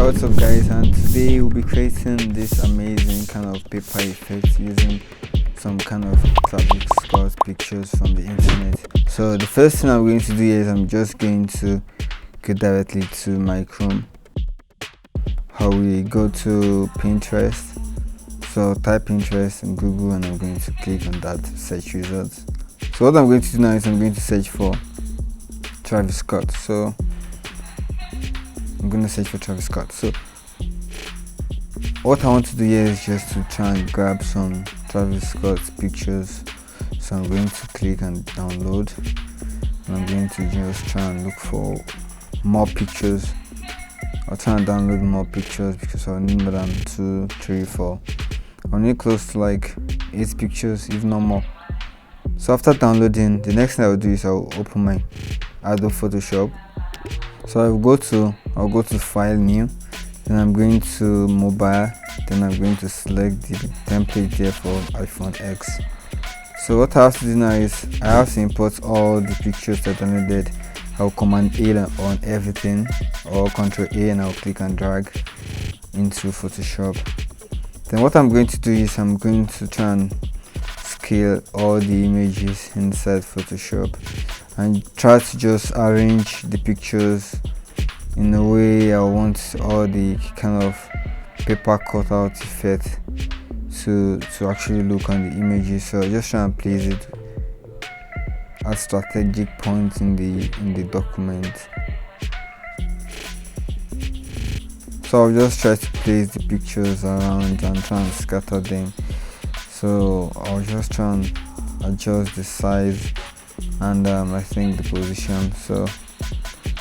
What's up guys, and today we'll be creating this amazing kind of paper effect using some kind of Travis Scott pictures from the internet. So the first thing I'm going to do is I'm just going to go directly to my Chrome. How we go to Pinterest, so type Pinterest in Google and I'm going to click on that search results. So what I'm going to do now is I'm going to search for Travis Scott. So I'm going to search for Travis Scott. So what I want to do here is just to try and grab some Travis Scott pictures. So I'm going to click and download, and I'm going to just try and look for more pictures. I'll try and download more pictures because I'll need more than 2, 3, 4. I'll need close to like 8 pictures, if not more. So after downloading, the next thing I'll do is I'll open my Adobe Photoshop. So I'll go to File, New, then I'm going to Mobile, then I'm going to select the template there for iPhone X. So what I have to do now is I have to import all the pictures that I needed. I'll Command A on everything, or Control A, and I'll click and drag into Photoshop. Then what I'm going to do is I'm going to try and scale all the images inside Photoshop and try to just arrange the pictures in a way I want all the kind of paper cutout effect to actually look on the images. So just try and place it at strategic points in the document. So I'll just try to place the pictures around and try and scatter them. So I'll just try and adjust the size and I think the position. So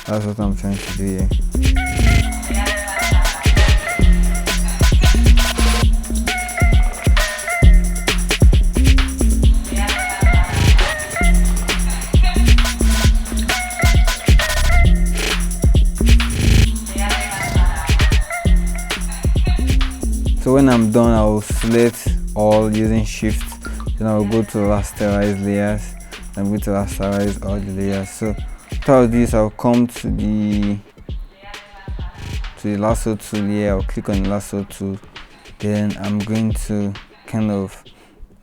that's what I'm trying to do here. So when I'm done, I'll select all using Shift, then I'll go to rasterize layers. I'm going to rasterize all the layers. So what I'll do is I'll come to the lasso tool here. I'll click on the lasso tool, then I'm going to kind of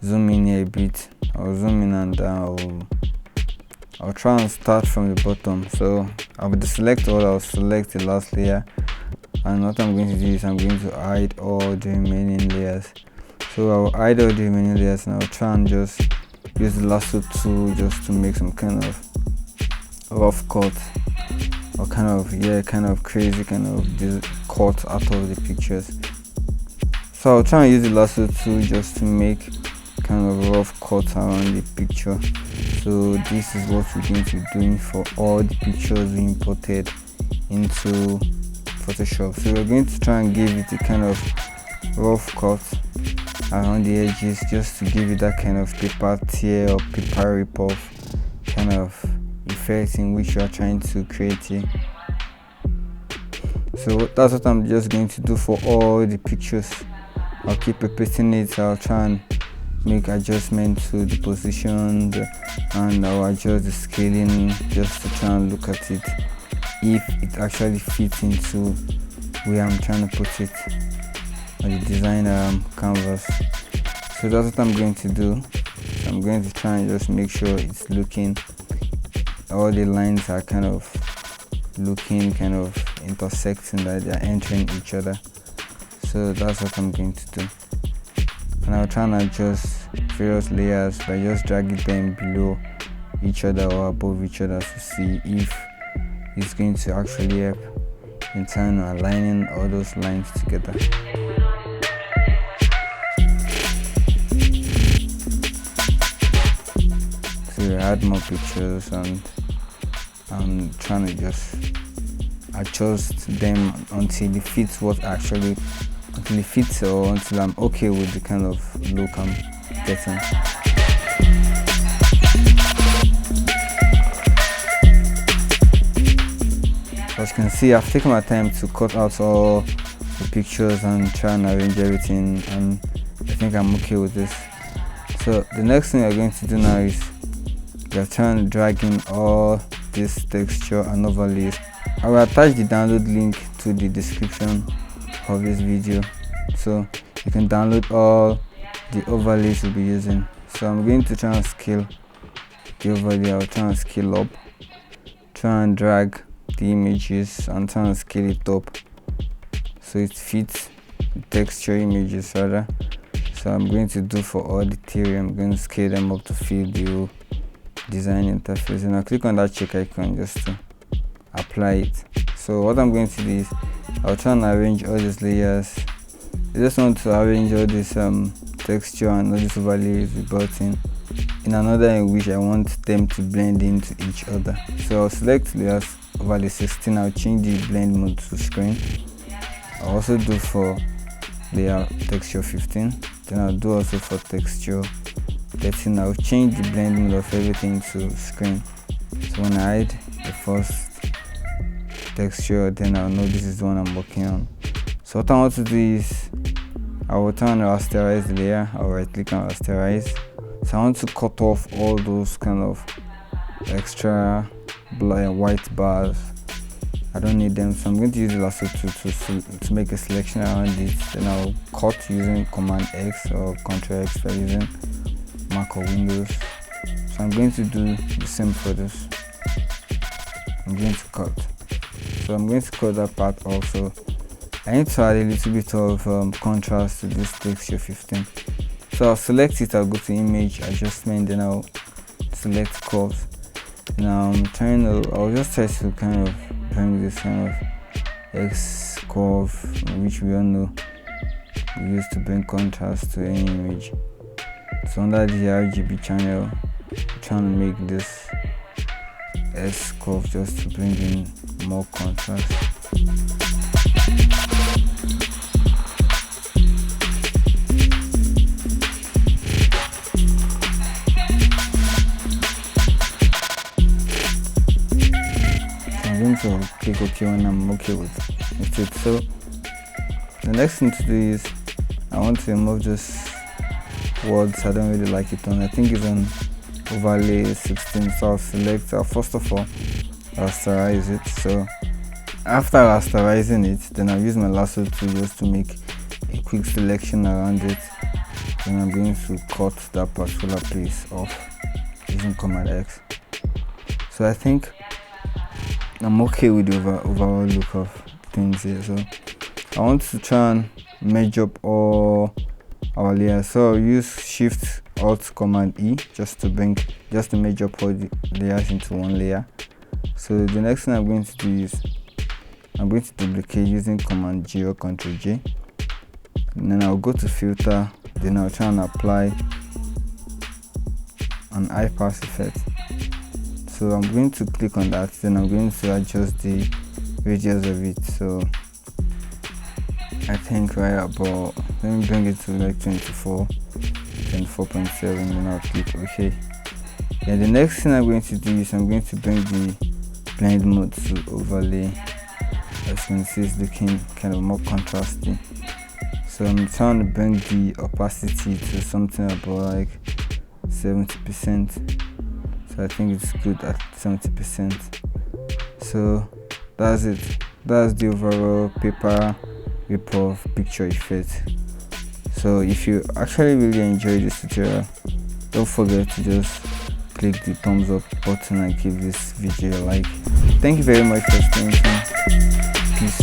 zoom in here a bit. I'll zoom in and I'll try and start from the bottom. So I'll deselect all, I'll select the last layer, and what I'm going to do is I'm going to hide all the remaining layers. So I'll hide all the remaining layers and I'll try and just use the lasso tool just to make some kind of rough cut, or kind of crazy kind of this cut out of the pictures. So I'll try and use the lasso tool just to make kind of rough cut around the picture. So this is what we're going to be doing for all the pictures we imported into Photoshop. So we're going to try and give it a kind of rough cut around the edges just to give it that kind of paper tear or paper rip-off kind of effect in which you are trying to create here. So that's what I'm just going to do for all the pictures. I'll keep repeating it. I'll try and make adjustments to the positions and I'll adjust the scaling just to try and look at it if it actually fits into where I'm trying to put it on the design canvas. So that's what I'm going to do. So I'm going to try and just make sure it's looking, all the lines are kind of looking, kind of intersecting, that they're entering each other. So that's what I'm going to do, and I'll try and adjust various layers by just dragging them below each other or above each other to see if it's going to actually help in terms of aligning all those lines together. So add more pictures and I'm trying to just adjust them until it fits or until I'm okay with the kind of look I'm getting. As you can see, I've taken my time to cut out all the pictures and try and arrange everything, and I think I'm okay with this. So the next thing I'm going to do now is you're trying to drag in all this texture and overlays. I will attach the download link to the description of this video, so you can download all the overlays we'll be using. So I'm going to try and scale the overlay. I'll try and scale up, try and drag the images and try and scale it up so it fits the texture images rather. So I'm going to do for all the theory, I'm going to scale them up to fit the whole design interface, and I'll click on that check icon just to apply it. So what I'm going to do is I'll try and arrange all these layers. I just want to arrange all this texture and all these overlays we brought in an order in which I want them to blend into each other. So I'll select layers overlay 16, I'll change the blend mode to screen. I'll also do for layer texture 15, then I'll do also for texture 13. I'll change the blend mode of everything to screen. So when I hide the first texture, then I'll know this is the one I'm working on. So what I want to do is I will turn on rasterize the layer. I'll right click on rasterize. So I want to cut off all those kind of extra white bars. I don't need them, so I'm going to use the lasso to make a selection around it. Then I'll cut using Command X or Ctrl X for using Mac or Windows. So I'm going to do the same for this. I'm going to cut. So I'm going to cut that part also. I need to add a little bit of contrast to this texture 15. So I'll select it, I'll go to image adjustment, then I'll select curves. Now I'll just try to kind of bring this kind of X curve, which we all know we use to bring contrast to any image. So under the RGB channel, I'm trying to make this S curve just to bring in more contrast. So click OK when I'm okay with it. So the next thing to do is I want to remove this words. I don't really like it on. I think it's on overlay 16. So I'll select, first of all rasterize it. So after rasterizing it, then I'll use my lasso tool just to make a quick selection around it. Then I'm going to cut that particular piece off using Command X. So I think I'm okay with the overall look of things here. So I want to try and merge up all our layers. So I'll use Shift Alt Command E just to merge up all the layers into one layer. So the next thing I'm going to do is I'm going to duplicate using Command G or Ctrl J. And then I'll go to filter, then I'll try and apply an high pass effect. So I'm going to click on that, then I'm going to adjust the radius of it. So I think right about, let me bring it to like 24.7, then I'll click OK. And the next thing I'm going to do is I'm going to bring the blend mode to overlay. As you can see, it's looking kind of more contrasty. So I'm trying to bring the opacity to something about like 70%. So I think it's good at 70%. So that's it. That's the overall paper rip-off picture effect. So if you actually really enjoyed this tutorial, don't forget to just click the thumbs up button and give this video a like. Thank you very much for staying tuned. Peace.